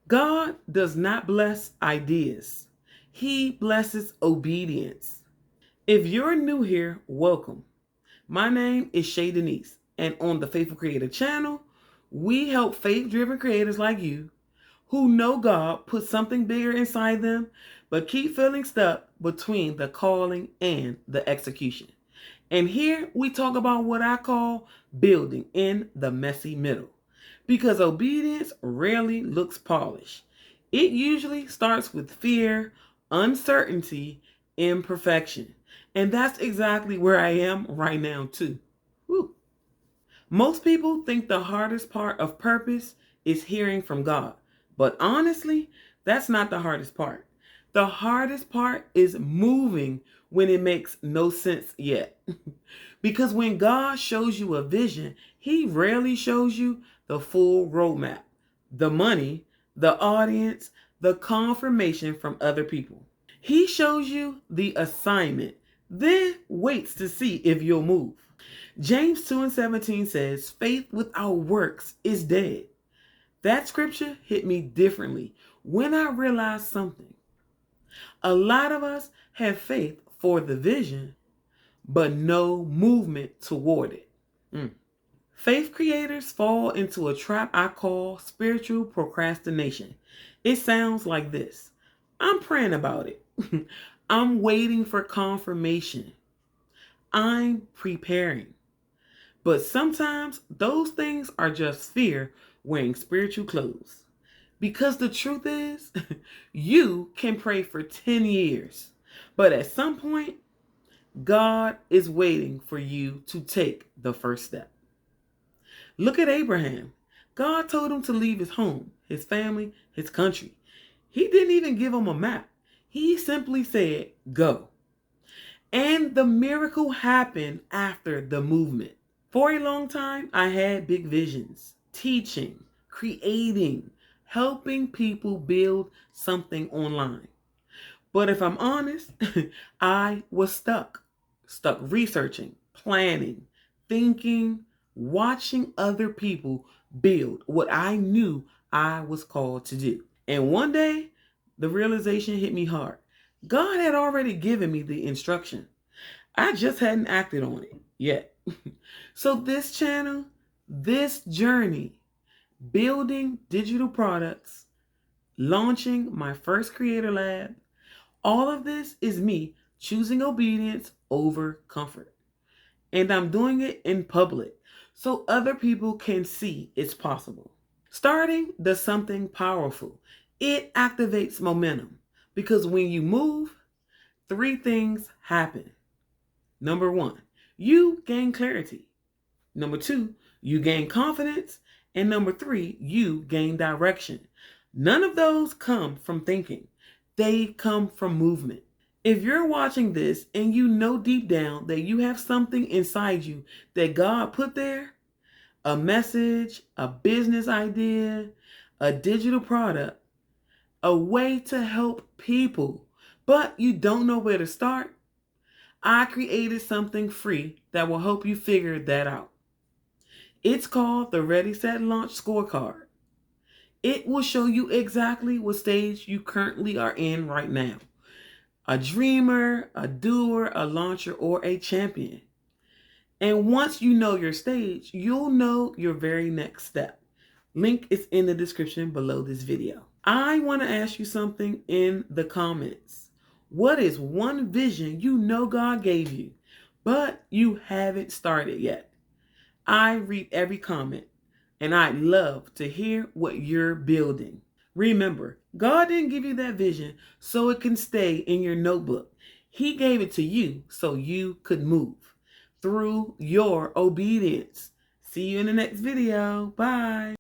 God does not bless ideas. He blesses obedience. If you're new here, welcome. My name is Chae Denise, and on the Faithful Creator channel, we help faith-driven creators like you who know God put something bigger inside them, but keep feeling stuck between the calling and the execution. And here we talk about what I call building in the messy middle. Because obedience rarely looks polished. It usually starts with fear, uncertainty, imperfection. And that's exactly where I am right now, too. Woo. Most people think the hardest part of purpose is hearing from God. But honestly, that's not the hardest part. The hardest part is moving when it makes no sense yet. Because when God shows you a vision, He rarely shows you the full roadmap, the money, the audience, the confirmation from other people. He shows you the assignment, then waits to see if you'll move. James 2:17 says, faith without works is dead. That scripture hit me differently when I realized something. A lot of us have faith for the vision, but no movement toward it. Faith creators fall into a trap I call spiritual procrastination. It sounds like this. I'm praying about it. I'm waiting for confirmation. I'm preparing. But sometimes those things are just fear wearing spiritual clothes. Because the truth is, you can pray for 10 years, but at some point, God is waiting for you to take the first step. Look at Abraham. God told him to leave his home, his family, his country. He didn't even give him a map. He simply said, go. And the miracle happened after the movement. For a long time, I had big visions, teaching, creating, helping people build something online. But if I'm honest, I was stuck researching, planning, thinking, watching other people build what I knew I was called to do. And one day, the realization hit me hard. God had already given me the instruction. I just hadn't acted on it yet. So this channel, this journey, building digital products, launching my first creator lab, all of this is me choosing obedience over comfort. And I'm doing it in public so other people can see it's possible. Starting does something powerful. It activates momentum because when you move, three things happen. Number one, you gain clarity. Number two, you gain confidence. And number three, you gain direction. None of those come from thinking. They come from movement. If you're watching this and you know deep down that you have something inside you that God put there, a message, a business idea, a digital product, a way to help people, but you don't know where to start, I created something free that will help you figure that out. It's called the Ready, Set, Launch Scorecard. It will show you exactly what stage you currently are in right now. A dreamer, a doer, a launcher, or a champion. And once you know your stage, you'll know your very next step. Link is in the description below this video. I want to ask you something in the comments. What is one vision you know God gave you, but you haven't started yet? I read every comment, and I'd love to hear what you're building. Remember, God didn't give you that vision so it can stay in your notebook. He gave it to you so you could move through your obedience. See you in the next video. Bye.